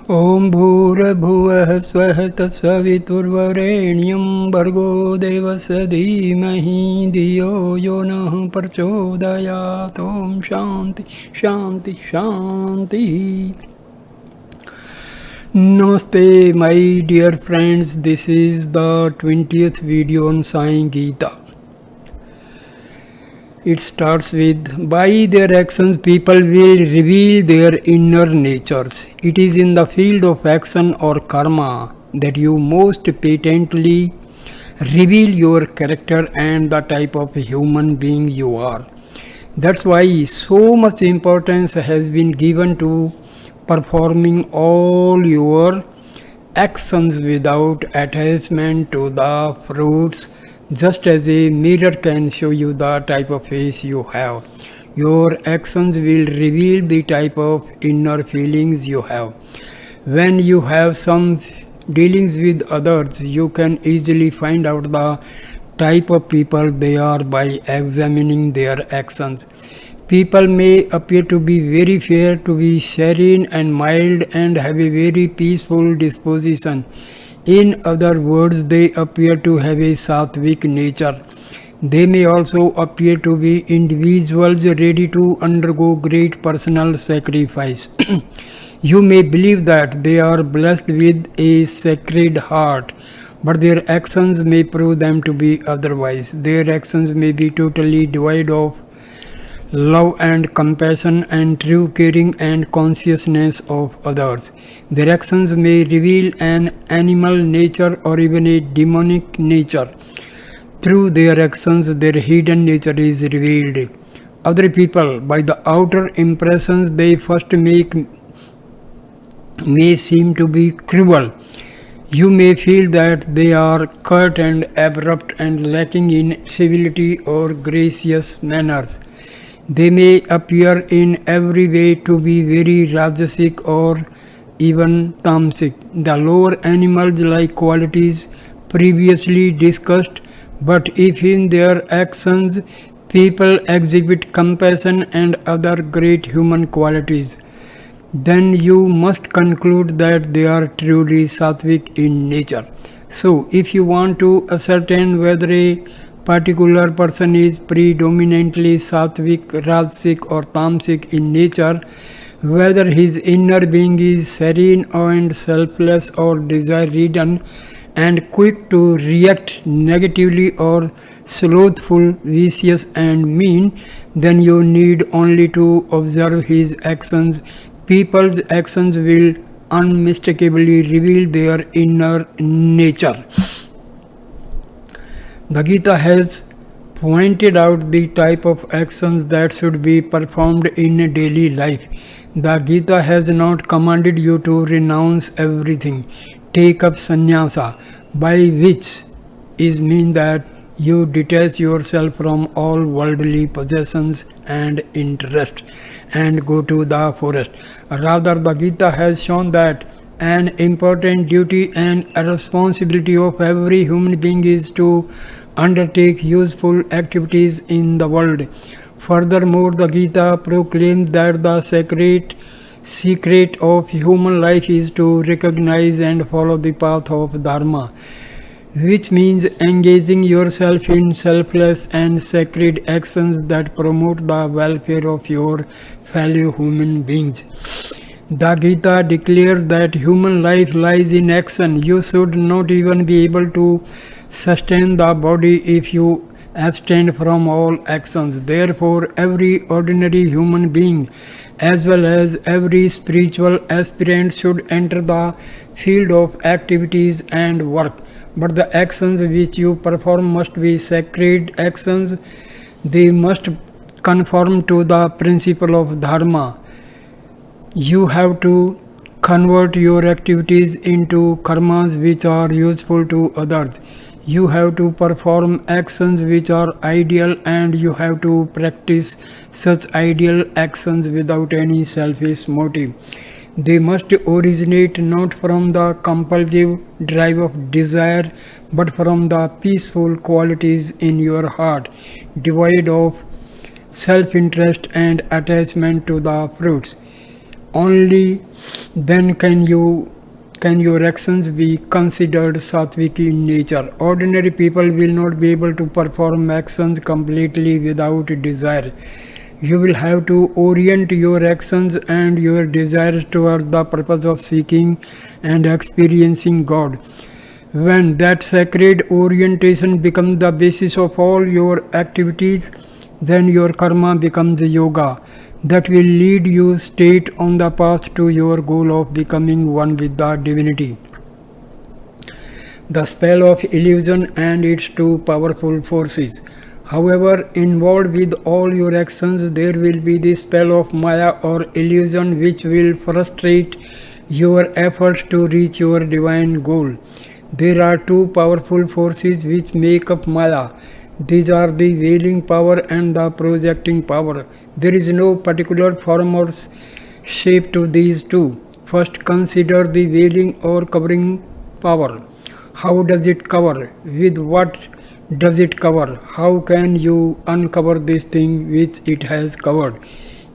Om Bhurabhuvah Swah Tatsavituर्वरेण्यं Bhargo Devasya Dhimahi Dhiyo Yonah Prachodayat. Om Shanti Shanti Shanti. Namaste, my dear friends. This is the 20th video on Sai Gita. It starts with, by their actions people will reveal their inner natures. It is in the field of action or karma that you most patently reveal your character and the type of human being you are. That's why so much importance has been given to performing all your actions without attachment to the fruits. Just as a mirror can show you the type of face you have, your actions will reveal the type of inner feelings you have. When you have some dealings with others, you can easily find out the type of people they are by examining their actions. People may appear to be very fair, to be serene and mild, and have a very peaceful disposition. In other words, they appear to have a sattvic nature. They may also appear to be individuals ready to undergo great personal sacrifice. You may believe that they are blessed with a sacred heart, but their actions may prove them to be otherwise. Their actions may be totally devoid of love and compassion and true caring and consciousness of others. Their actions may reveal an animal nature or even a demonic nature. Through their actions, their hidden nature is revealed. Other people, by the outer impressions they first make, may seem to be cruel. You may feel that they are curt and abrupt and lacking in civility or gracious manners. They may appear in every way to be very rajasic or even tamasic, the lower animal-like qualities previously discussed. But if in their actions people exhibit compassion and other great human qualities, then you must conclude that they are truly sattvic in nature. So, if you want to ascertain whether a particular person is predominantly sattvic, rajasic or tamasic in nature, whether his inner being is serene and selfless or desire-ridden and quick to react negatively or slothful, vicious and mean, then you need only to observe his actions. People's actions will unmistakably reveal their inner nature. The Gita has pointed out the type of actions that should be performed in daily life. The Gita has not commanded you to renounce everything, take up sannyasa, by which is mean that you detach yourself from all worldly possessions and interest and go to the forest. Rather, the Gita has shown that an important duty and a responsibility of every human being is to undertake useful activities in the world. Furthermore, the Gita proclaims that the secret of human life is to recognize and follow the path of Dharma, which means engaging yourself in selfless and sacred actions that promote the welfare of your fellow human beings. The Gita declares that human life lies in action. You should not even be able to sustain the body if you abstain from all actions. Therefore, every ordinary human being as well as every spiritual aspirant should enter the field of activities and work. But the actions which you perform must be sacred actions. They must conform to the principle of Dharma. You have to convert your activities into karmas which are useful to others. You have to perform actions which are ideal, and you have to practice such ideal actions without any selfish motive. They must originate not from the compulsive drive of desire, but from the peaceful qualities in your heart, devoid of self-interest and attachment to the fruits. Only then can your actions be considered sattvic in nature. Ordinary people will not be able to perform actions completely without desire. You will have to orient your actions and your desires towards the purpose of seeking and experiencing God. When that sacred orientation becomes the basis of all your activities, then your karma becomes yoga that will lead you straight on the path to your goal of becoming one with the divinity. The spell of illusion and its two powerful forces. However, involved with all your actions, there will be the spell of Maya or illusion which will frustrate your efforts to reach your divine goal. There are two powerful forces which make up Maya. These are the veiling power and the projecting power. There is no particular form or shape to these two. First, consider the veiling or covering power. How does it cover? With what does it cover? How can you uncover this thing which it has covered?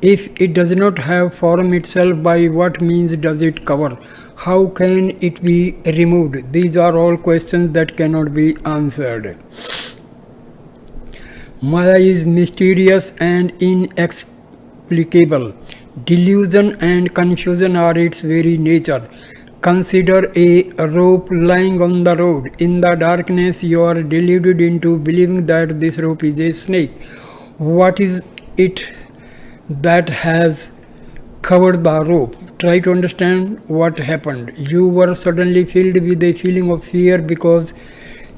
If it does not have form itself, by what means does it cover? How can it be removed? These are all questions that cannot be answered. Maya is mysterious and inexplicable. Delusion and confusion are its very nature. Consider a rope lying on the road. In the darkness, you are deluded into believing that this rope is a snake. What is it that has covered the rope? Try to understand what happened. You were suddenly filled with a feeling of fear because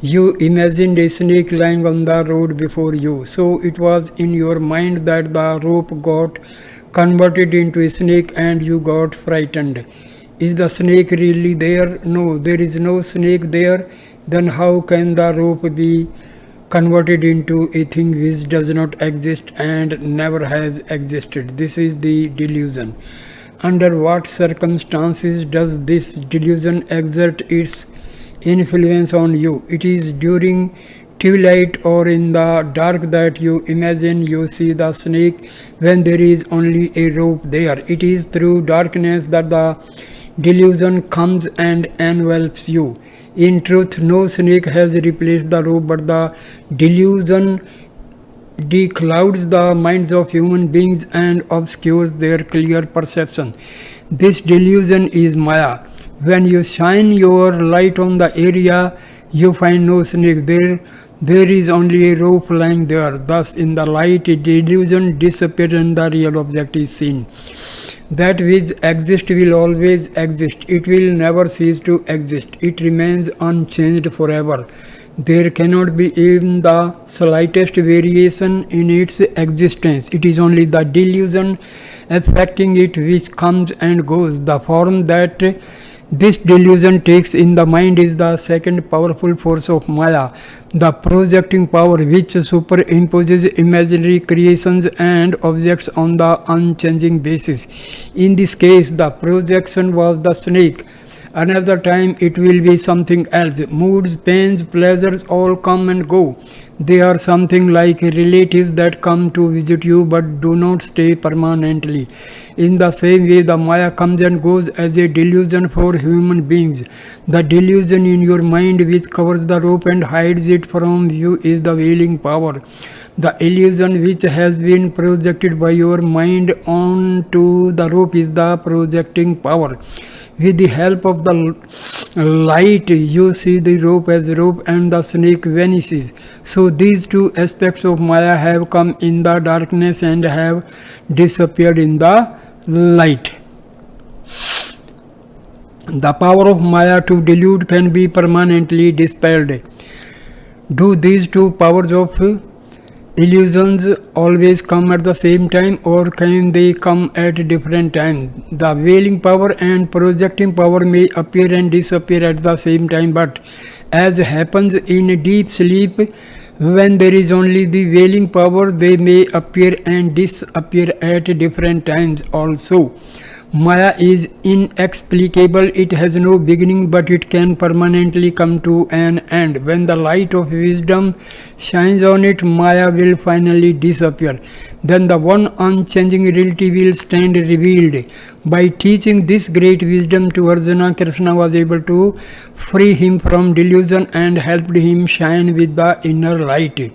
you imagined a snake lying on the road before you. So it was in your mind that the rope got converted into a snake and you got frightened. Is the snake really there? No, there is no snake there. Then how can the rope be converted into a thing which does not exist and never has existed? This is the delusion. Under what circumstances does this delusion exert its influence on you? It is during twilight or in the dark that you imagine you see the snake when there is only a rope there. It is through darkness that the delusion comes and envelops you. In truth, no snake has replaced the rope, but the delusion declouds the minds of human beings and obscures their clear perception. This delusion is Maya. When you shine your light on the area, you find no snake there. There is only a rope lying there. Thus, in the light, a delusion disappears and the real object is seen. That which exists will always exist. It will never cease to exist. It remains unchanged forever. There cannot be even the slightest variation in its existence. It is only the delusion affecting it which comes and goes. The form that this delusion takes in the mind is the second powerful force of Maya, the projecting power which superimposes imaginary creations and objects on the unchanging basis. In this case, the projection was the snake. Another time it will be something else. Moods, pains, pleasures all come and go. They are something like relatives that come to visit you but do not stay permanently. In the same way, the Maya comes and goes as a delusion for human beings. The delusion in your mind which covers the rope and hides it from you is the veiling power. The illusion which has been projected by your mind onto the rope is the projecting power. With the help of the light, you see the rope as rope and the snake vanishes. So these two aspects of Maya have come in the darkness and have disappeared in the light. The power of Maya to delude can be permanently dispelled. Do these two powers of illusions always come at the same time, or can they come at different times? The veiling power and projecting power may appear and disappear at the same time, but as happens in deep sleep, when there is only the veiling power, they may appear and disappear at different times also. Maya is inexplicable, it has no beginning, but it can permanently come to an end. When the light of wisdom shines on it, Maya will finally disappear. Then the one unchanging reality will stand revealed. By teaching this great wisdom to Arjuna, Krishna was able to free him from delusion and helped him shine with the inner light.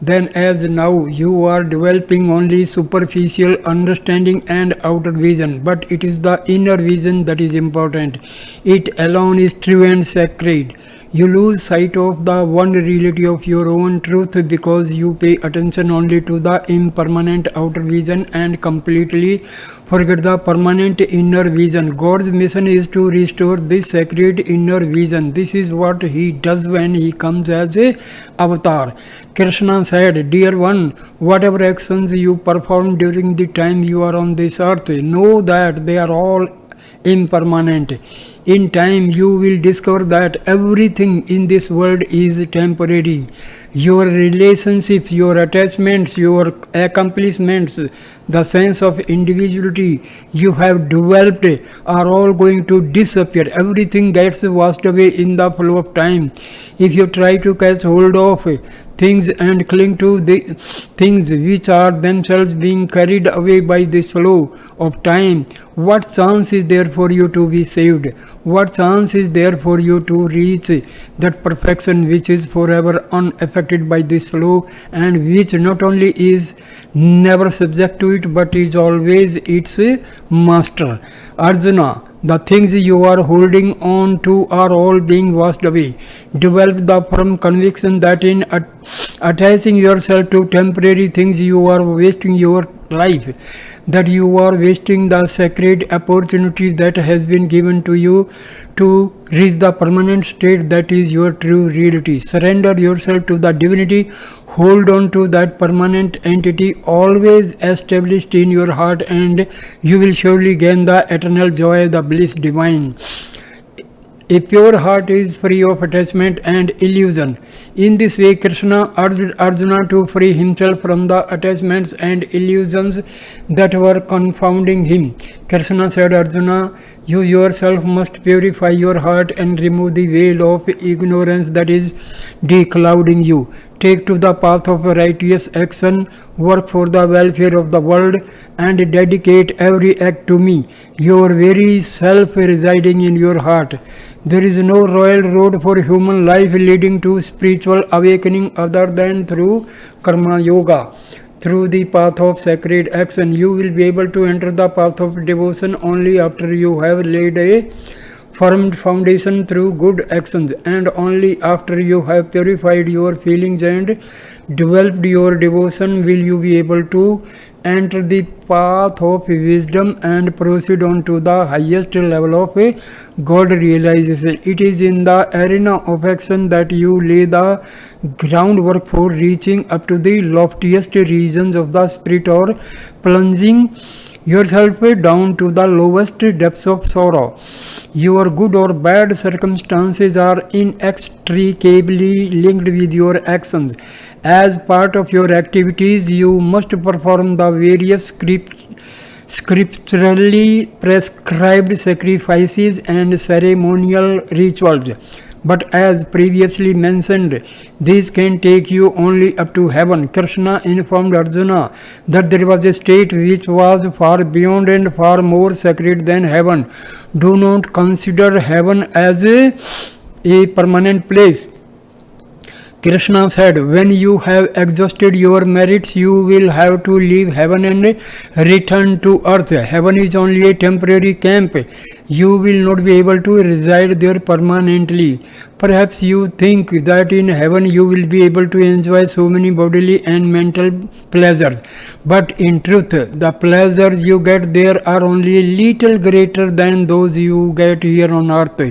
Then as now you are developing only superficial understanding and outer vision, but it is the inner vision that is important. It alone is true and sacred. You lose sight of the one reality of your own truth because you pay attention only to the impermanent outer vision and completely forget the permanent inner vision. God's mission is to restore this sacred inner vision. This is what he does when he comes as a avatar. Krishna said, "Dear one, whatever actions you perform during the time you are on this earth, know that they are all impermanent. In time you will discover that everything in this world is temporary. Your relationships, your attachments, your accomplishments, the sense of individuality you have developed are all going to disappear. Everything gets washed away in the flow of time. If you try to catch hold of things and cling to the things which are themselves being carried away by this flow of time, what chance is there for you to be saved? What chance is there for you to reach that perfection which is forever unaffected by this flow and which not only is never subject to it but is always its master? Arjuna, the things you are holding on to are all being washed away. Develop the firm conviction that in attaching yourself to temporary things you are wasting your life, that you are wasting the sacred opportunity that has been given to you to reach the permanent state that is your true reality. Surrender yourself to the divinity. Hold on to that permanent entity always established in your heart, and you will surely gain the eternal joy, the bliss divine. A pure heart is free of attachment and illusion. In this way, Krishna urged Arjuna to free himself from the attachments and illusions that were confounding him. Krishna said, Arjuna, you yourself must purify your heart and remove the veil of ignorance that is declouding you. Take to the path of righteous action, work for the welfare of the world, and dedicate every act to me, your very self residing in your heart. There is no royal road for human life leading to spiritual awakening other than through karma yoga. Through the path of sacred action, you will be able to enter the path of devotion only after you have laid a firm foundation through good actions, and only after you have purified your feelings and developed your devotion will you be able to enter the path of wisdom and proceed on to the highest level of God realization. It is in the arena of action that you lay the groundwork for reaching up to the loftiest regions of the spirit, or plunging yourself down to the lowest depths of sorrow. Your good or bad circumstances are inextricably linked with your actions. As part of your activities, you must perform the various scripturally prescribed sacrifices and ceremonial rituals. But as previously mentioned, these can take you only up to heaven. Krishna informed Arjuna that there was a state which was far beyond and far more sacred than heaven. Do not consider heaven as a permanent place. Krishna said, when you have exhausted your merits, you will have to leave heaven and return to earth. Heaven is only a temporary camp. You will not be able to reside there permanently. Perhaps you think that in heaven you will be able to enjoy so many bodily and mental pleasures. But in truth, the pleasures you get there are only a little greater than those you get here on earth.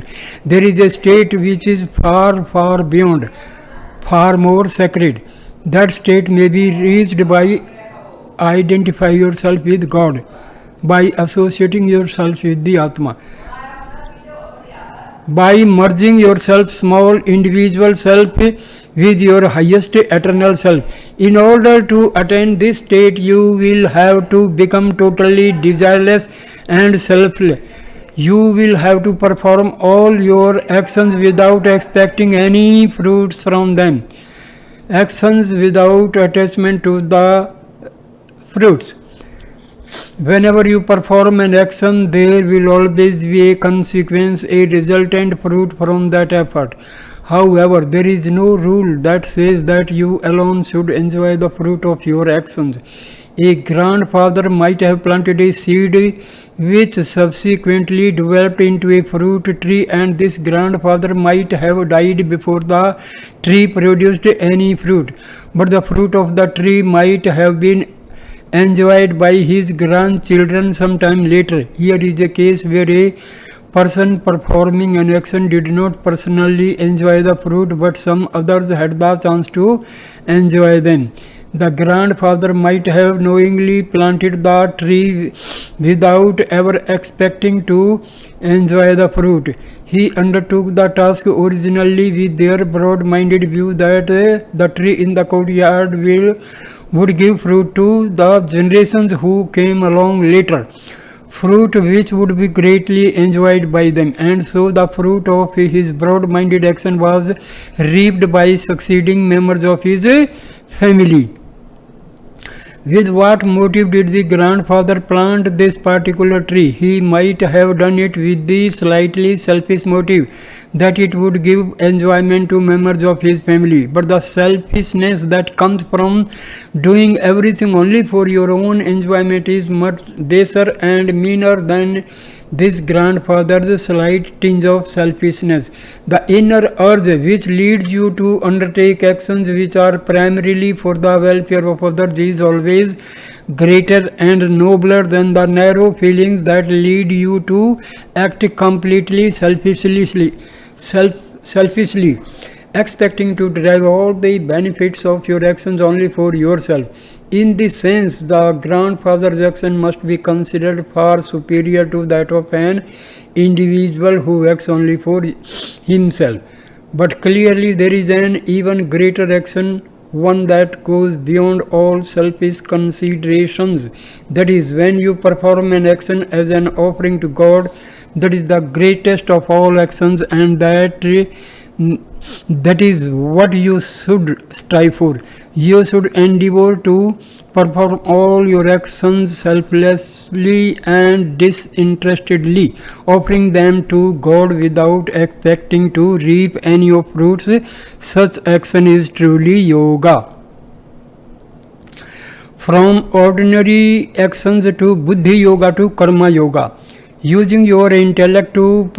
There is a state which is far, far beyond, far more sacred. That state may be reached by identify yourself with God, by associating yourself with the Atma. by merging yourself, small individual self, with your highest eternal self. In order to attain this state, you will have to become totally desireless and selfless. You will have to perform all your actions without expecting any fruits from them. Actions without attachment to the fruits. Whenever you perform an action, there will always be a consequence, a resultant fruit from that effort. However, there is no rule that says that you alone should enjoy the fruit of your actions. A grandfather might have planted a seed which subsequently developed into a fruit tree, and this grandfather might have died before the tree produced any fruit. But the fruit of the tree might have been enjoyed by his grandchildren sometime later. Here is a case where a person performing an action did not personally enjoy the fruit, but some others had the chance to enjoy them. The grandfather might have knowingly planted the tree without ever expecting to enjoy the fruit. He undertook the task originally with their broad-minded view that the tree in the courtyard would give fruit to the generations who came along later, fruit which would be greatly enjoyed by them. And so the fruit of his broad-minded action was reaped by succeeding members of his family. With what motive did the grandfather plant this particular tree? He might have done it with the slightly selfish motive that it would give enjoyment to members of his family. But the selfishness that comes from doing everything only for your own enjoyment is much baser and meaner than this grandfather's slight tinge of selfishness. The inner urge which leads you to undertake actions which are primarily for the welfare of others is always greater and nobler than the narrow feelings that lead you to act completely selfishly, expecting to derive all the benefits of your actions only for yourself. In this sense, the grandfather's action must be considered far superior to that of an individual who acts only for himself. But clearly there is an even greater action, one that goes beyond all selfish considerations. That is, when you perform an action as an offering to God, that is the greatest of all actions, and that is what you should strive for. You should endeavor to perform all your actions selflessly and disinterestedly, offering them to God without expecting to reap any of fruits. Such action is truly yoga. From ordinary actions to buddhi yoga to karma yoga. Using your intellect to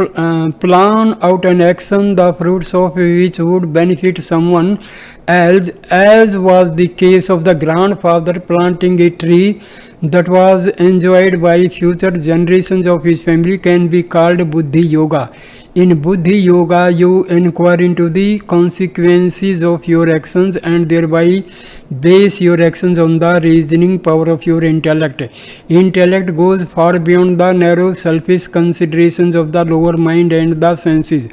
plan out an action, the fruits of which would benefit someone else, as was the case of the grandfather planting a tree that was enjoyed by future generations of his family, can be called buddhi yoga. In buddhi yoga, you inquire into the consequences of your actions and thereby base your actions on the reasoning power of your intellect. Intellect goes far beyond the narrow selfish considerations of the lower mind and the senses.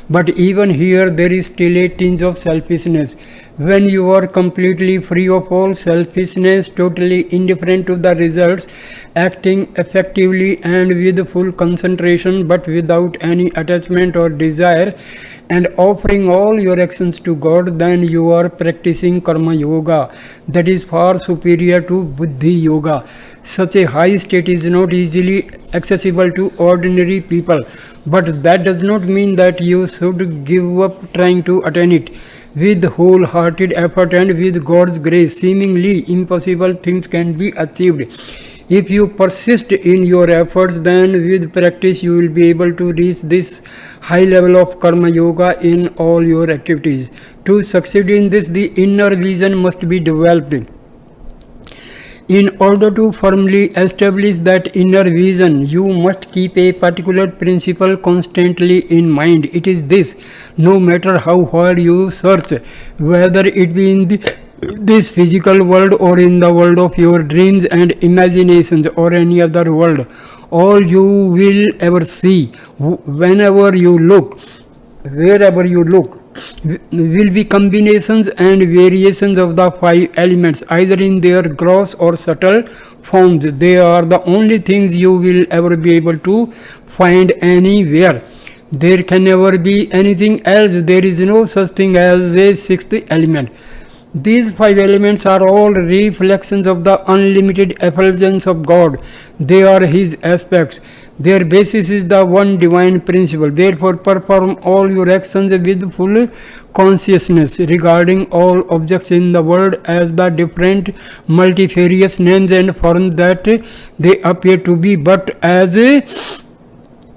But even here there is still a tinge of selfishness. When you are completely free of all selfishness, totally indifferent to the results, acting effectively and with full concentration but without any attachment or desire, and offering all your actions to God, then you are practicing karma yoga. That is far superior to buddhi yoga. Such a high state is not easily accessible to ordinary people, but that does not mean that you should give up trying to attain it. With wholehearted effort and with God's grace, seemingly impossible things can be achieved. If you persist in your efforts, then with practice you will be able to reach this high level of karma yoga in all your activities. To succeed in this, the inner vision must be developed. In order to firmly establish that inner vision, you must keep a particular principle constantly in mind. It is this: no matter how hard you search, whether it be in this physical world or in the world of your dreams and imaginations or any other world, all you will ever see, whenever you look, wherever you look, will be combinations and variations of the five elements, either in their gross or subtle forms. They are the only things you will ever be able to find anywhere. There can never be anything else. There is no such thing as a sixth element. These five elements are all reflections of the unlimited effulgence of God. They are His aspects. Their basis is the one divine principle. Therefore, perform all your actions with full consciousness regarding all objects in the world as the different multifarious names and forms that they appear to be, but as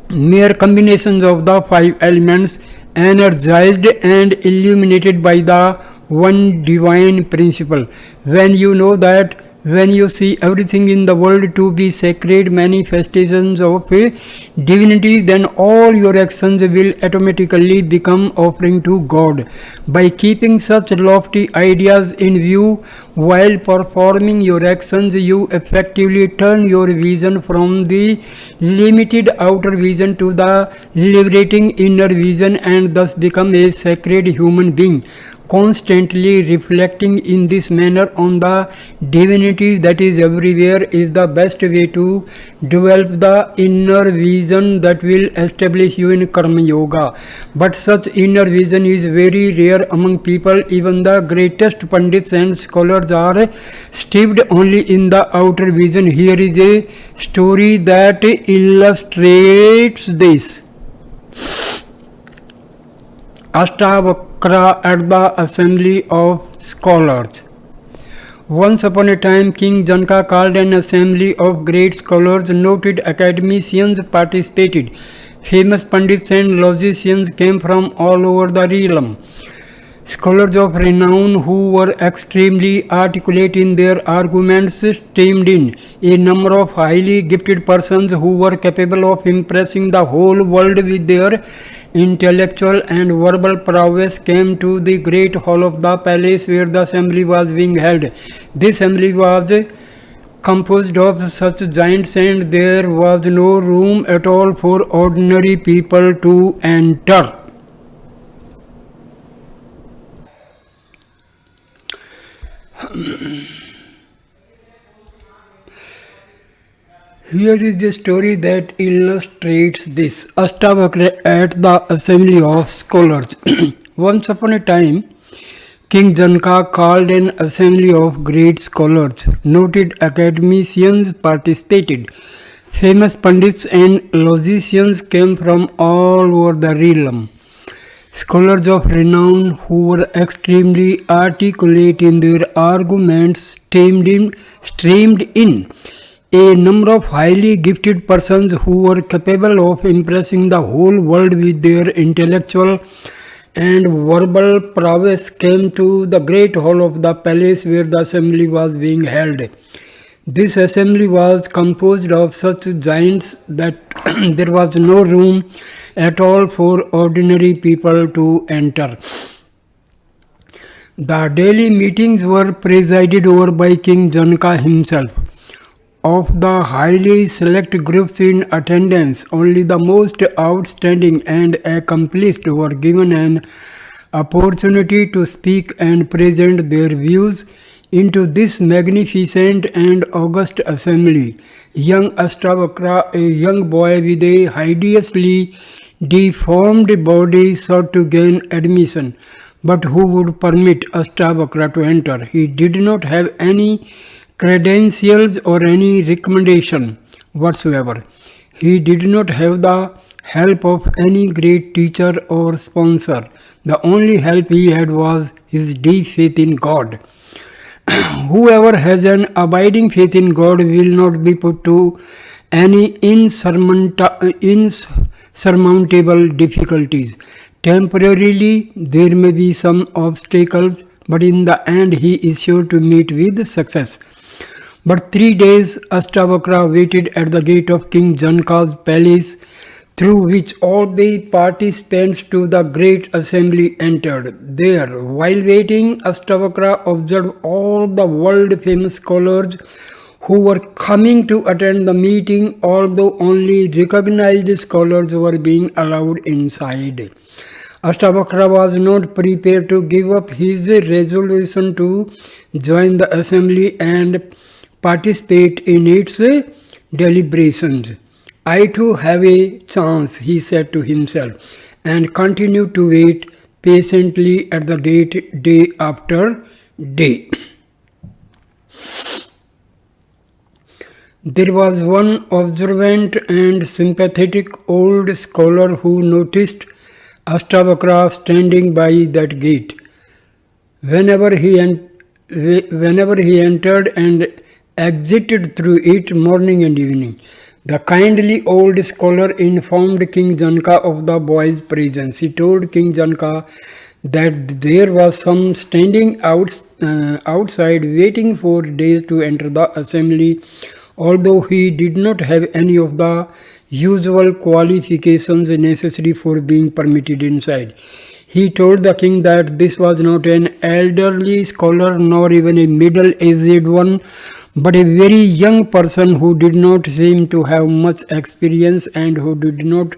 mere combinations of the five elements, energized and illuminated by the one divine principle. When you know that, when you see everything in the world to be sacred manifestations of divinity, then all your actions will automatically become offering to God. By keeping such lofty ideas in view while performing your actions, you effectively turn your vision from the limited outer vision to the liberating inner vision, and thus become a sacred human being. Constantly reflecting in this manner on the divinity that is everywhere is the best way to develop the inner vision that will establish you in Karma Yoga. But such inner vision is very rare among people. Even the greatest Pandits and scholars are steeped only in the outer vision. Here is a story that illustrates this. Ashtavakra at the Assembly of Scholars. Once upon a time, King Janaka called an assembly of great scholars. Noted academicians participated. Famous Pandits and logicians came from all over the realm. Scholars of renown who were extremely articulate in their arguments streamed in. A number of highly gifted persons who were capable of impressing the whole world with their intellectual and verbal prowess came to the great hall of the palace where the assembly was being held. This assembly was composed of such giants, and there was no room at all for ordinary people to enter. Here is a story that illustrates this. Ashtavakra at the Assembly of Scholars. Once upon a time, King Janaka called an assembly of great scholars. Noted academicians participated. Famous Pandits and logicians came from all over the realm. Scholars of renown who were extremely articulate in their arguments streamed in. A number of highly gifted persons who were capable of impressing the whole world with their intellectual and verbal prowess came to the great hall of the palace where the assembly was being held. This assembly was composed of such giants that there was no room at all for ordinary people to enter. The daily meetings were presided over by King Janaka himself. Of the highly select groups in attendance, only the most outstanding and accomplished were given an opportunity to speak and present their views into this magnificent and august assembly. Young Ashtavakra, a young boy with a hideously deformed body, sought to gain admission. But who would permit Ashtavakra to enter? He did not have any credentials or any recommendation whatsoever. He did not have the help of any great teacher or sponsor. The only help he had was his deep faith in God. Whoever has an abiding faith in God will not be put to any insurmountable difficulties. Temporarily, there may be some obstacles, but in the end he is sure to meet with success. But 3 days Ashtavakra waited at the gate of King Janaka's palace, through which all the participants to the great assembly entered. There, while waiting, Ashtavakra observed all the world-famous scholars who were coming to attend the meeting, although only recognized scholars were being allowed inside. Ashtavakra was not prepared to give up his resolution to join the assembly and participate in its deliberations. I too have a chance, he said to himself, and continued to wait patiently at the gate day after day. There was one observant and sympathetic old scholar who noticed Ashtavakra standing by that gate. Whenever he entered and exited through it morning and evening, the kindly old scholar informed King Janaka of the boy's presence. He told King Janaka that there was some standing outside waiting for days to enter the assembly, although he did not have any of the usual qualifications necessary for being permitted inside. He told the king that this was not an elderly scholar nor even a middle-aged one, but a very young person who did not seem to have much experience and who did not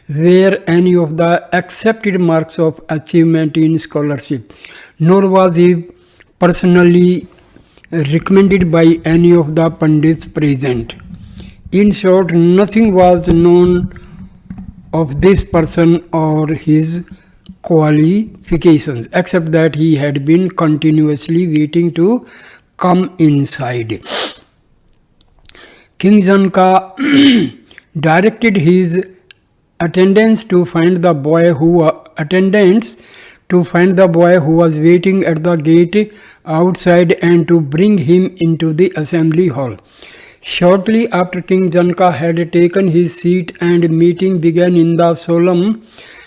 wear any of the accepted marks of achievement in scholarship, nor was he personally recommended by any of the Pandits present. In short, nothing was known of this person or his qualifications, except that he had been continuously waiting to come inside. King Janaka directed his attendants to find the boy who was waiting at the gate outside and to bring him into the assembly hall. Shortly after King Janaka had taken his seat and meeting began in the solemn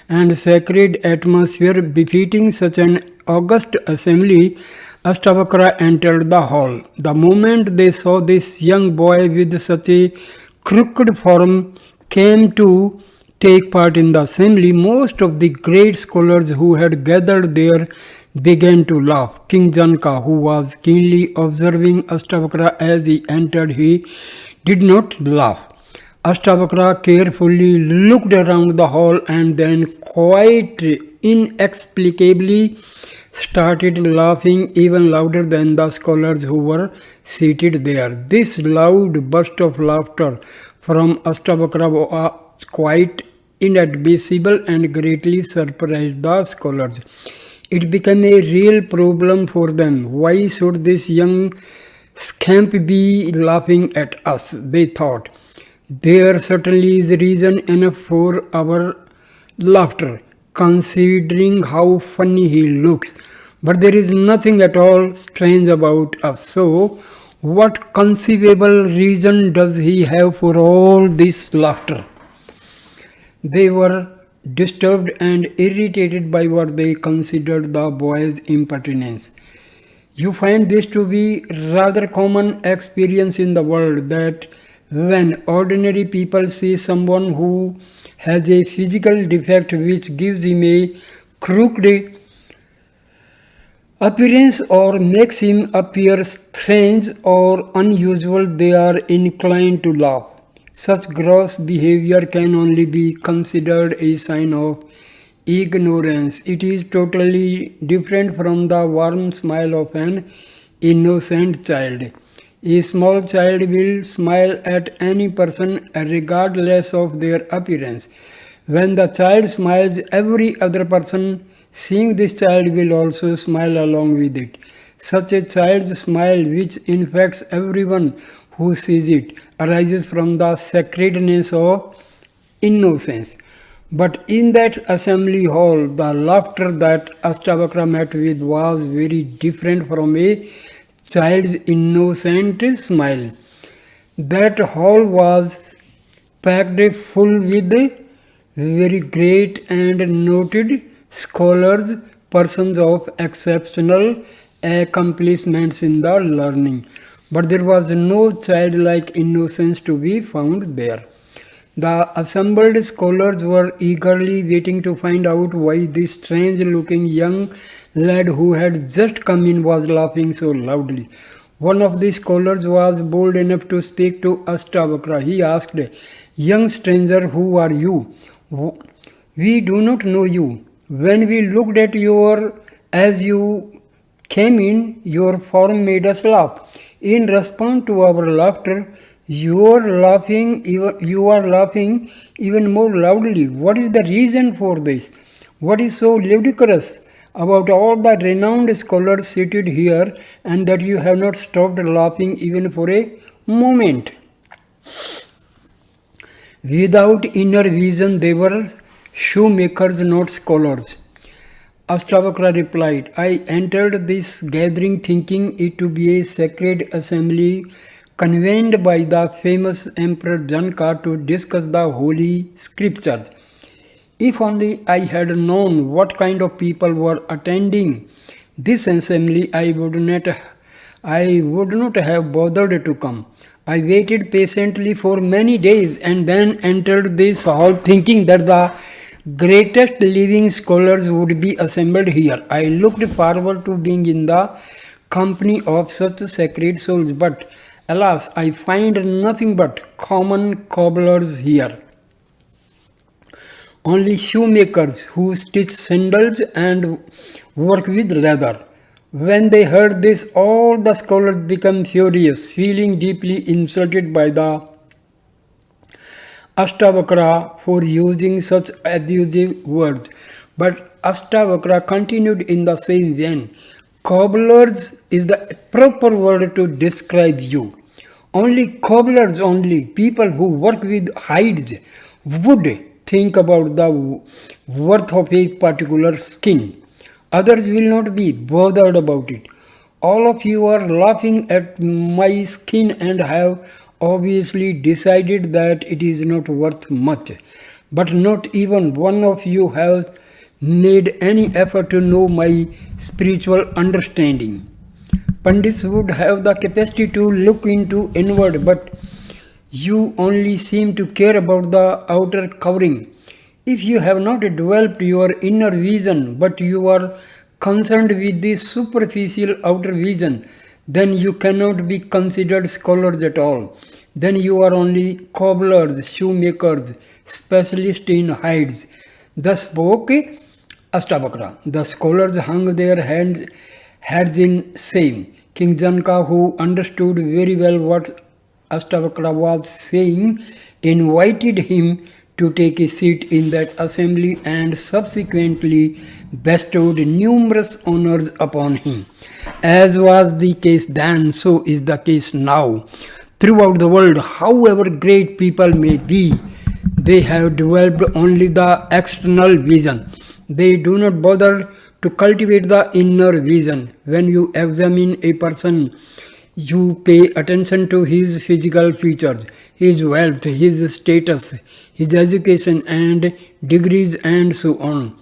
and sacred atmosphere befitting such an august assembly, Ashtavakra entered the hall. The moment they saw this young boy with such a crooked form came to take part in the assembly, most of the great scholars who had gathered there began to laugh. King Janaka, who was keenly observing Ashtavakra as he entered, he did not laugh. Ashtavakra carefully looked around the hall and then quite inexplicably started laughing even louder than the scholars who were seated there. This loud burst of laughter from Ashtavakra was quite inadmissible and greatly surprised the scholars. It became a real problem for them. Why should this young scamp be laughing at us? They thought. There certainly is reason enough for our laughter, considering how funny he looks. But there is nothing at all strange about us. So, what conceivable reason does he have for all this laughter? They were disturbed and irritated by what they considered the boy's impertinence. You find this to be rather common experience in the world, that when ordinary people see someone who has a physical defect which gives him a crooked appearance or makes him appear strange or unusual, they are inclined to laugh. Such gross behavior can only be considered a sign of ignorance. It is totally different from the warm smile of an innocent child. A small child will smile at any person regardless of their appearance. When the child smiles, every other person seeing this child will also smile along with it. Such a child's smile, which infects everyone who sees it, arises from the sacredness of innocence. But in that assembly hall, the laughter that Ashtavakra met with was very different from a child's innocent smile. That hall was packed full with very great and noted scholars, persons of exceptional accomplishments in the learning. But there was no childlike innocence to be found there. The assembled scholars were eagerly waiting to find out why this strange-looking young lad who had just come in was laughing so loudly. One of the scholars was bold enough to speak to Ashtavakra. He asked, "Young stranger, who are you? We do not know you. When we looked at your as you came in, your form made us laugh. In response to our laughter, you are laughing even more loudly. What is the reason for this? What is so ludicrous about all the renowned scholars seated here, and that you have not stopped laughing even for a moment?" Without inner vision, they were shoemakers, not scholars. Ashtavakra replied, "I entered this gathering thinking it to be a sacred assembly convened by the famous Emperor Janaka to discuss the holy scriptures. If only I had known what kind of people were attending this assembly, I would not have bothered to come. I waited patiently for many days and then entered this hall thinking that the greatest living scholars would be assembled here. I looked forward to being in the company of such sacred souls, but alas, I find nothing but common cobblers here. Only shoemakers who stitch sandals and work with leather." When they heard this, all the scholars became furious, feeling deeply insulted by the Ashtavakra for using such abusive words. But Ashtavakra continued in the same vein. "Cobblers is the proper word to describe you. Only cobblers, only people who work with hides, would think about the worth of a particular skin. Others will not be bothered about it. All of you are laughing at my skin and have obviously decided that it is not worth much. But not even one of you has made any effort to know my spiritual understanding. Pandits would have the capacity to look into inward, but you only seem to care about the outer covering. If you have not developed your inner vision, but you are concerned with the superficial outer vision, then you cannot be considered scholars at all. Then you are only cobblers, shoemakers, specialists in hides." Thus spoke Ashtavakra. The scholars hung their heads in shame. King Janaka, who understood very well what Ashtavakra was saying, invited him to take a seat in that assembly and subsequently bestowed numerous honors upon him. As was the case then, so is the case now. Throughout the world, however great people may be, they have developed only the external vision. They do not bother to cultivate the inner vision. When you examine a person, you pay attention to his physical features, his wealth, his status, his education and degrees and so on.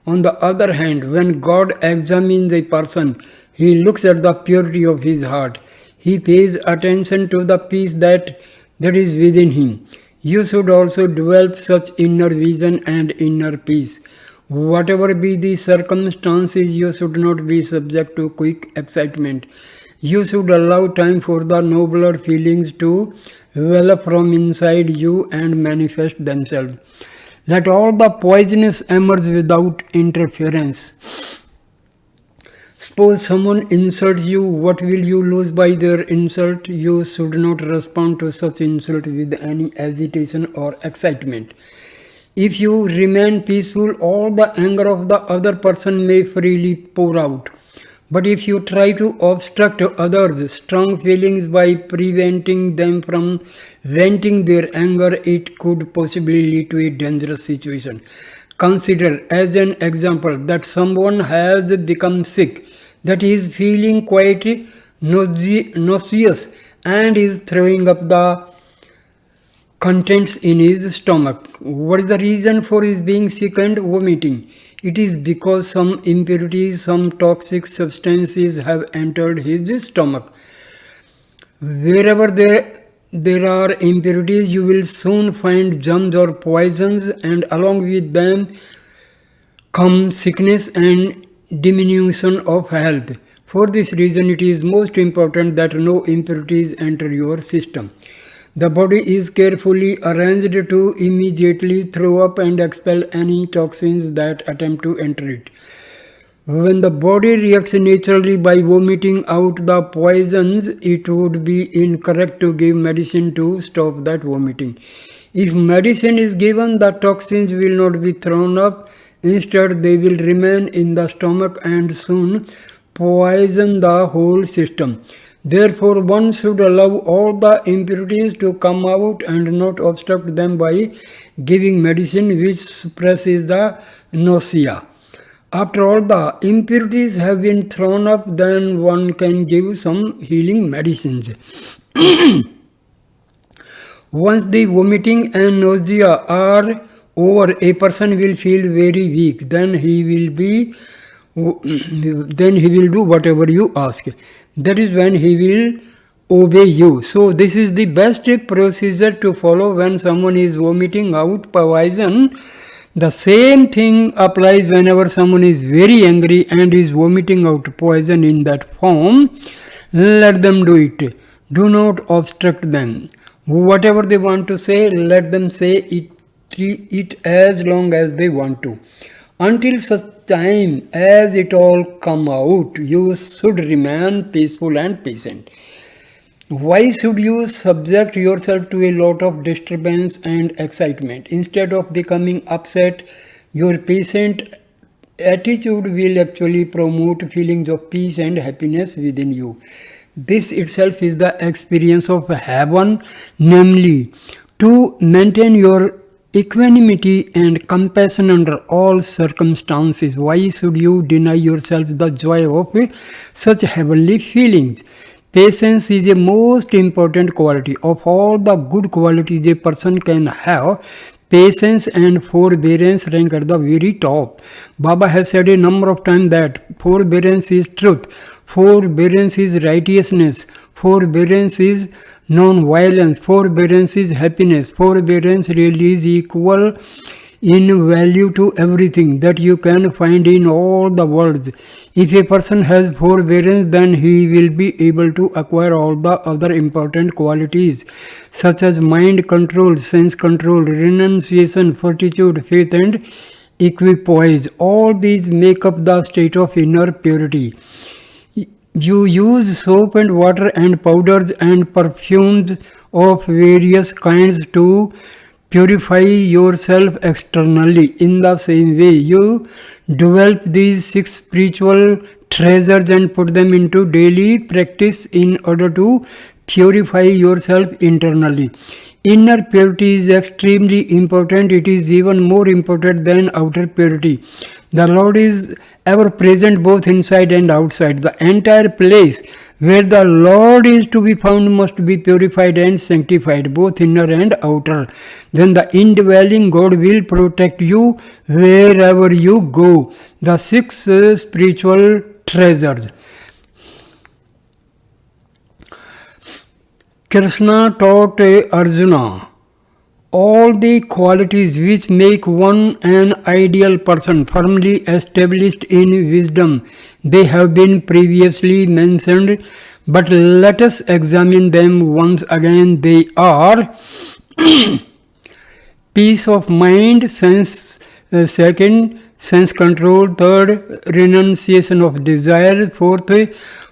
On the other hand, when God examines a person, he looks at the purity of his heart. He pays attention to the peace that is within him. You should also develop such inner vision and inner peace. Whatever be the circumstances, you should not be subject to quick excitement. You should allow time for the nobler feelings to well up from inside you and manifest themselves. Let all the poisonous emerge without interference. Suppose someone insults you, what will you lose by their insult? You should not respond to such insult with any agitation or excitement. If you remain peaceful, all the anger of the other person may freely pour out. But if you try to obstruct others' strong feelings by preventing them from venting their anger, it could possibly lead to a dangerous situation. Consider, as an example, that someone has become sick, that he is feeling quite nauseous and is throwing up the contents in his stomach. What is the reason for his being sick and vomiting? It is because some impurities, some toxic substances have entered his stomach. Wherever there are impurities, you will soon find germs or poisons, and along with them come sickness and diminution of health. For this reason, it is most important that no impurities enter your system. The body is carefully arranged to immediately throw up and expel any toxins that attempt to enter it. When the body reacts naturally by vomiting out the poisons, it would be incorrect to give medicine to stop that vomiting. If medicine is given, the toxins will not be thrown up. Instead, they will remain in the stomach and soon poison the whole system. Therefore, one should allow all the impurities to come out and not obstruct them by giving medicine which suppresses the nausea. After all the impurities have been thrown up, then one can give some healing medicines. Once the vomiting and nausea are over, a person will feel very weak. Then he will do whatever you ask. That is when he will obey you. So this is the best procedure to follow when someone is vomiting out poison. The same thing applies whenever someone is very angry and is vomiting out poison in that form. Let them do it. Do not obstruct them. Whatever they want to say, let them say it as long as they want to. Until such time as it all come out, you should remain peaceful and patient. Why should you subject yourself to a lot of disturbance and excitement? Instead of becoming upset, your patient attitude will actually promote feelings of peace and happiness within you. This itself is the experience of heaven, namely, to maintain your equanimity and compassion under all circumstances. Why should you deny yourself the joy of such heavenly feelings? Patience is a most important quality. Of all the good qualities a person can have, patience and forbearance rank at the very top. Baba has said a number of times that forbearance is truth, forbearance is righteousness, forbearance is non-violence, forbearance is happiness, forbearance really is equal in value to everything that you can find in all the worlds. If a person has forbearance, then he will be able to acquire all the other important qualities such as mind control, sense control, renunciation, fortitude, faith and equipoise. All these make up the state of inner purity. You use soap and water and powders and perfumes of various kinds to purify yourself externally. In the same way, you develop these 6 spiritual treasures and put them into daily practice in order to purify yourself internally. Inner purity is extremely important. It is even more important than outer purity. The Lord is ever present both inside and outside. The entire place where the Lord is to be found must be purified and sanctified, both inner and outer. Then the indwelling God will protect you wherever you go. The 6 spiritual treasures. Krishna taught Arjuna all the qualities which make one an ideal person, firmly established in wisdom. They have been previously mentioned, but let us examine them once again. They are peace of mind, second, sense control, third, renunciation of desire, fourth,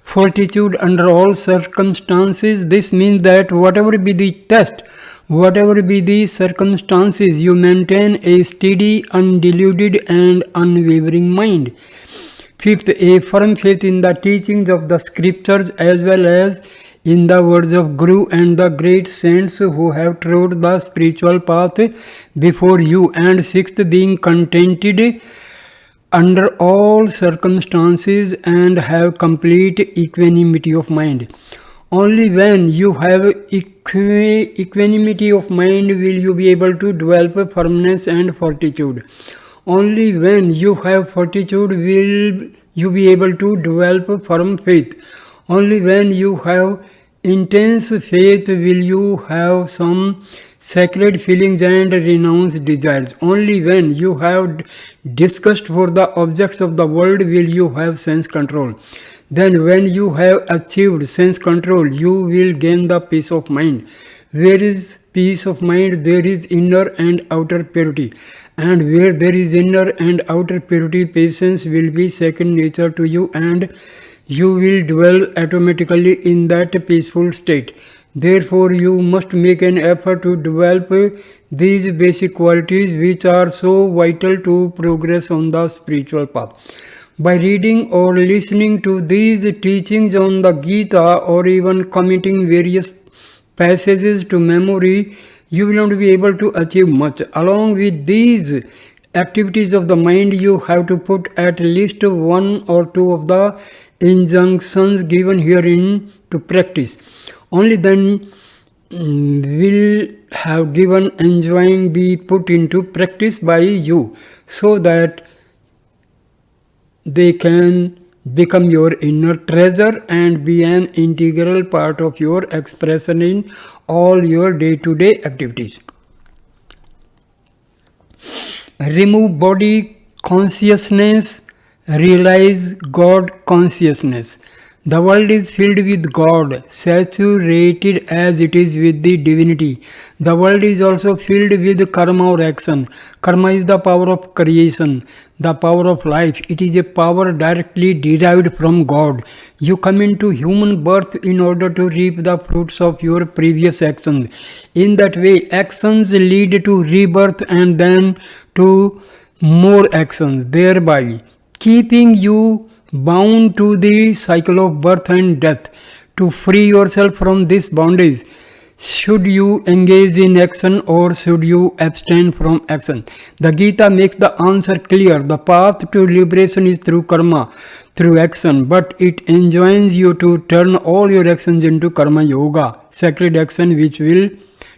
fortitude under all circumstances. This means that whatever be the test, whatever be the circumstances, you maintain a steady, undeluded and unwavering mind. Fifth, a firm faith in the teachings of the scriptures as well as in the words of Guru and the great saints who have trod the spiritual path before you. And sixth, being contented under all circumstances and have complete equanimity of mind. Only when you have equanimity of mind will you be able to develop firmness and fortitude. Only when you have fortitude will you be able to develop firm faith. Only when you have intense faith will you have some sacred feelings and renounce desires. Only when you have disgust for the objects of the world will you have sense control. Then when you have achieved sense control, you will gain the peace of mind. Where is peace of mind, there is inner and outer purity. And where there is inner and outer purity, patience will be second nature to you, and you will dwell automatically in that peaceful state. Therefore, you must make an effort to develop these basic qualities which are so vital to progress on the spiritual path. By reading or listening to these teachings on the Gita, or even committing various passages to memory, you will not be able to achieve much. Along with these activities of the mind, you have to put at least one or two of the injunctions given herein to practice. Only then will have given enjoying be put into practice by you, so that they can become your inner treasure and be an integral part of your expression in all your day-to-day activities. Remove body consciousness, realize God consciousness. The world is filled with God, saturated as it is with the divinity. The world is also filled with karma or action. Karma is the power of creation, the power of life. It is a power directly derived from God. You come into human birth in order to reap the fruits of your previous actions. In that way, actions lead to rebirth and then to more actions, thereby keeping you bound to the cycle of birth and death. To free yourself from this bondage, should you engage in action or should you abstain from action? The Gita makes the answer clear. The path to liberation is through karma, through action, but it enjoins you to turn all your actions into karma yoga, sacred action which will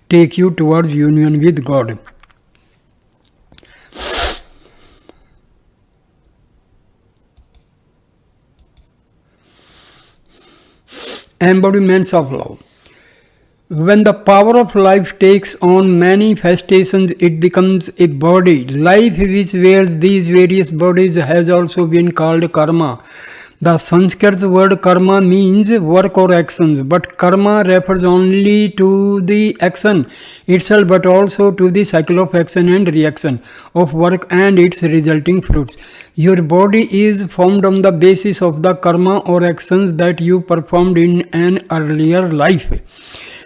take you towards union with God. Embodiments of love. When the power of life takes on manifestations, it becomes a body. Life which wears these various bodies has also been called karma. The Sanskrit word karma means work or actions, but karma refers only to the action itself, but also to the cycle of action and reaction of work and its resulting fruits. Your body is formed on the basis of the karma or actions that you performed in an earlier life.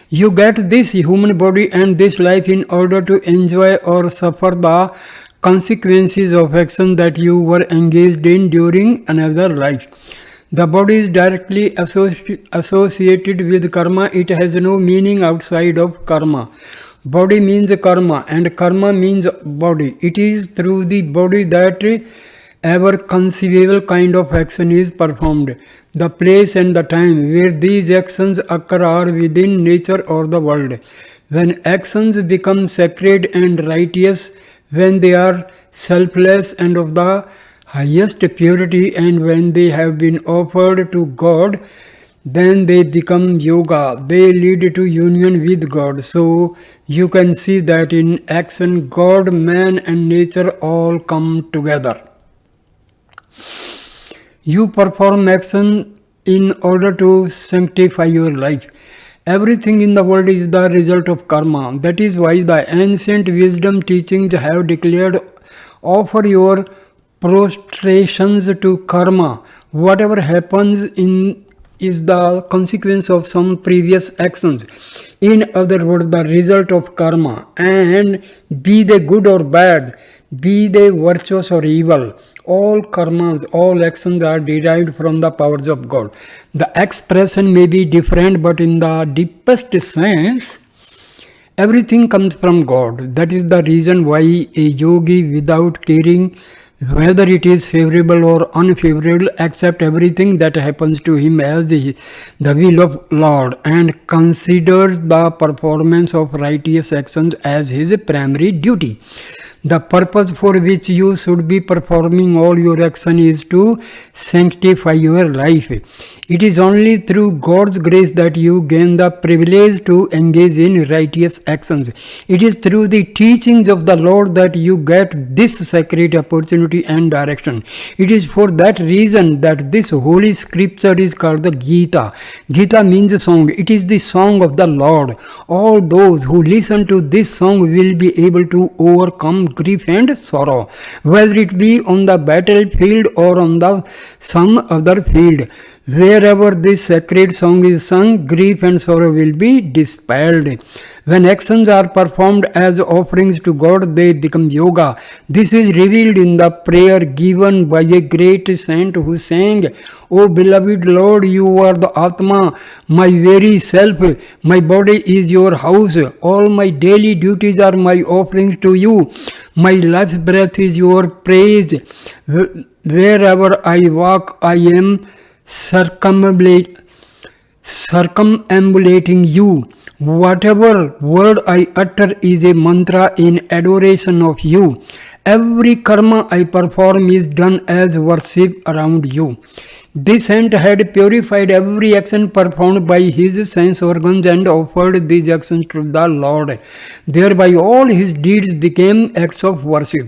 You get this human body and this life in order to enjoy or suffer the consequences of action that you were engaged in during another life. The body is directly associated with karma. It has no meaning outside of karma. Body means karma and karma means body. It is through the body that ever conceivable kind of action is performed. The place and the time where these actions occur are within nature or the world. When actions become sacred and righteous, when they are selfless and of the highest purity, and when they have been offered to God, then they become yoga. They lead to union with God. So you can see that in action, God, man and nature all come together. You perform action in order to sanctify your life. Everything in the world is the result of karma. That is why the ancient wisdom teachings have declared, offer your prostrations to karma. Whatever happens in is the consequence of some previous actions. In other words, the result of karma, and be they good or bad, be they virtuous or evil, all karmas, all actions are derived from the powers of God. The expression may be different, but in the deepest sense, everything comes from God. That is the reason why a yogi, without caring whether it is favorable or unfavorable, accept everything that happens to him as the will of Lord, and considers the performance of righteous actions as his primary duty. The purpose for which you should be performing all your action is to sanctify your life. It is only through God's grace that you gain the privilege to engage in righteous actions. It is through the teachings of the Lord that you get this sacred opportunity and direction. It is for that reason that this holy scripture is called the Gita. Gita means a song. It is the song of the Lord. All those who listen to this song will be able to overcome grief and sorrow, whether it be on the battlefield or on some other field. Wherever this sacred song is sung, grief and sorrow will be dispelled. When actions are performed as offerings to God, they become yoga. This is revealed in the prayer given by a great saint who sang, "O beloved Lord, you are the Atma, my very self. My body is your house. All my daily duties are my offerings to you. My life breath is your praise. Wherever I walk, I am circumambulating you. Whatever word I utter is a mantra in adoration of you. Every karma I perform is done as worship around you." This saint had purified every action performed by his sense organs and offered these actions to the Lord. Thereby all his deeds became acts of worship.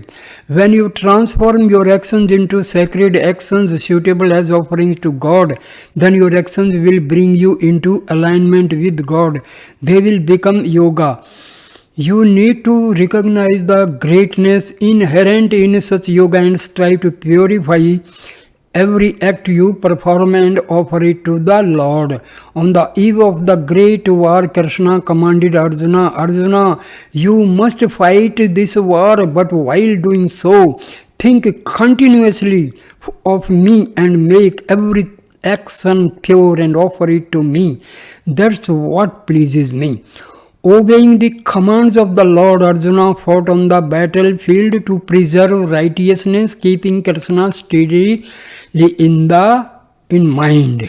When you transform your actions into sacred actions suitable as offerings to God, then your actions will bring you into alignment with God. They will become yoga. You need to recognize the greatness inherent in such yoga and strive to purify every act you perform and offer it to the Lord. On the eve of the great war, Krishna commanded Arjuna, "Arjuna, you must fight this war, but while doing so, think continuously of me and make every action pure and offer it to me. That's what pleases me." Obeying the commands of the Lord, Arjuna fought on the battlefield to preserve righteousness, keeping Krishna steadily in mind.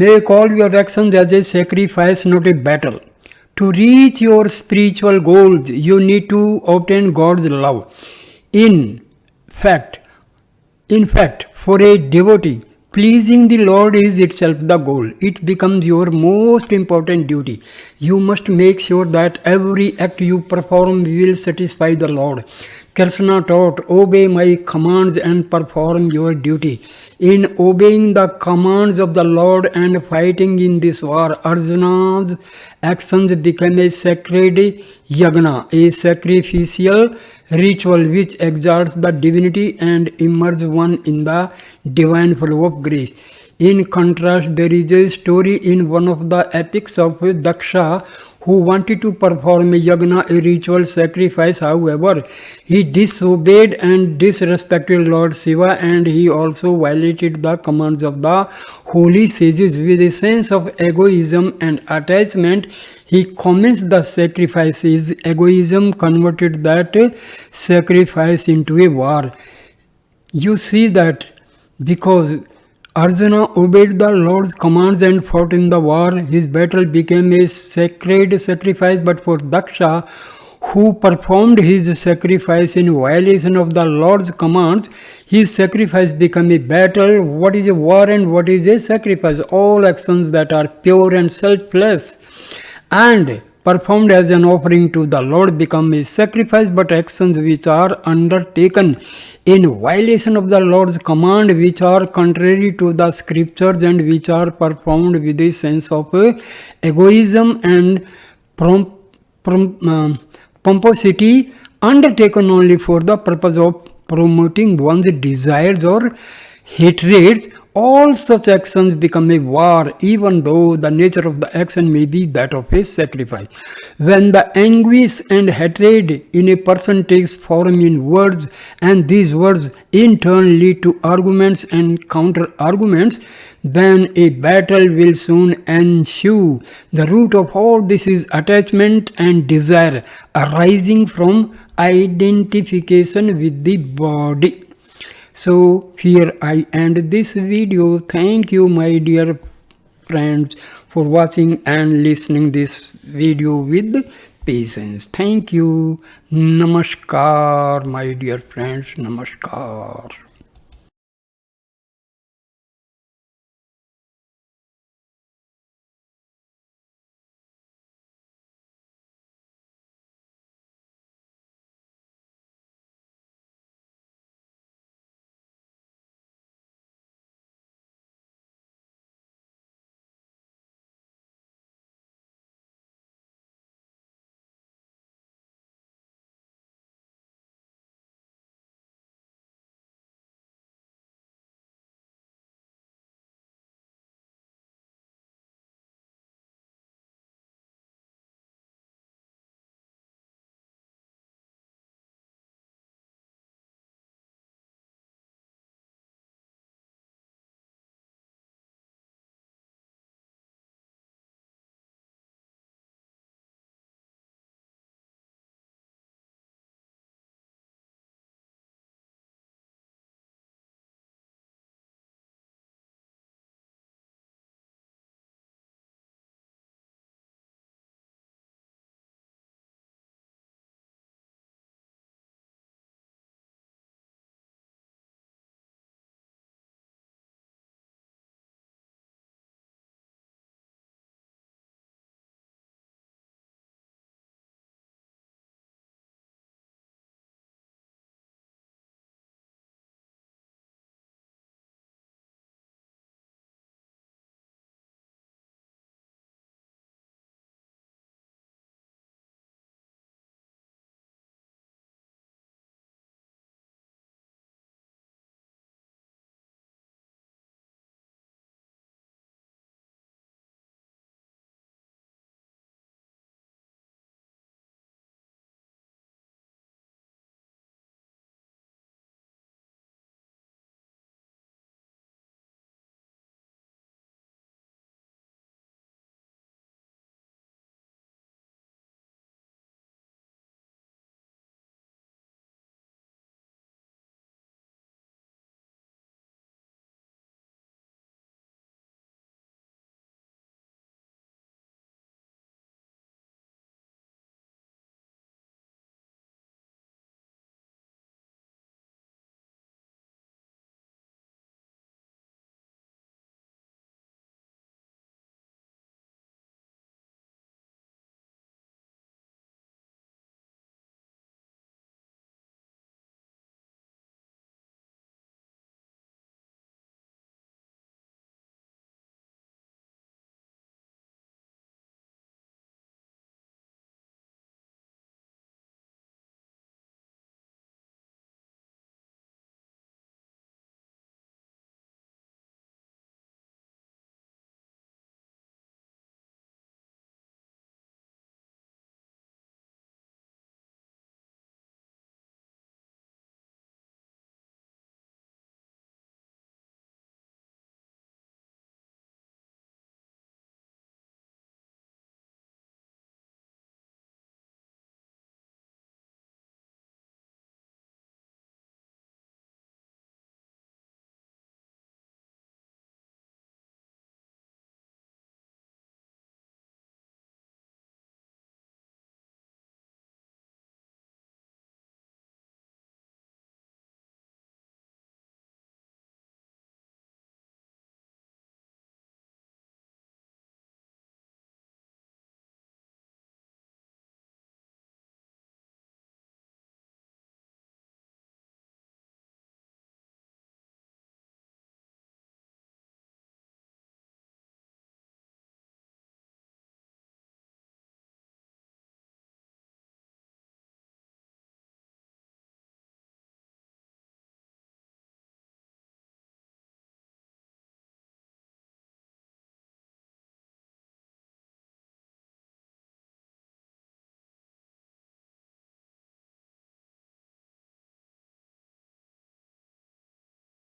Make all your actions as a sacrifice, not a battle. To reach your spiritual goals, you need to obtain God's love. In fact, for a devotee, pleasing the Lord is itself the goal. It becomes your most important duty. You must make sure that every act you perform will satisfy the Lord. Krishna taught, "Obey my commands and perform your duty." In obeying the commands of the Lord and fighting in this war, Arjuna's actions became a sacred yagna, a sacrificial ritual which exalts the divinity and immerses one in the divine flow of grace. In contrast, there is a story in one of the epics of Daksha who wanted to perform a yagna, a ritual sacrifice. However, he disobeyed and disrespected Lord Shiva, and he also violated the commands of the holy sages. With a sense of egoism and attachment, he commenced the sacrifice. His egoism converted that sacrifice into a war. You see that because Arjuna obeyed the Lord's commands and fought in the war, his battle became a sacred sacrifice. But for Daksha, who performed his sacrifice in violation of the Lord's commands, his sacrifice became a battle. What is a war and what is a sacrifice? All actions that are pure and selfless and performed as an offering to the Lord become a sacrifice, but actions which are undertaken in violation of the Lord's command, which are contrary to the scriptures and which are performed with a sense of egoism and pomposity, undertaken only for the purpose of promoting one's desires or hatreds, all such actions become a war, even though the nature of the action may be that of a sacrifice. When the anguish and hatred in a person takes form in words, and these words in turn lead to arguments and counter-arguments, then a battle will soon ensue. The root of all this is attachment and desire arising from identification with the body. So here I end this video. Thank you, my dear friends, for watching and listening this video with patience. Thank you. Namaskar, my dear friends. Namaskar.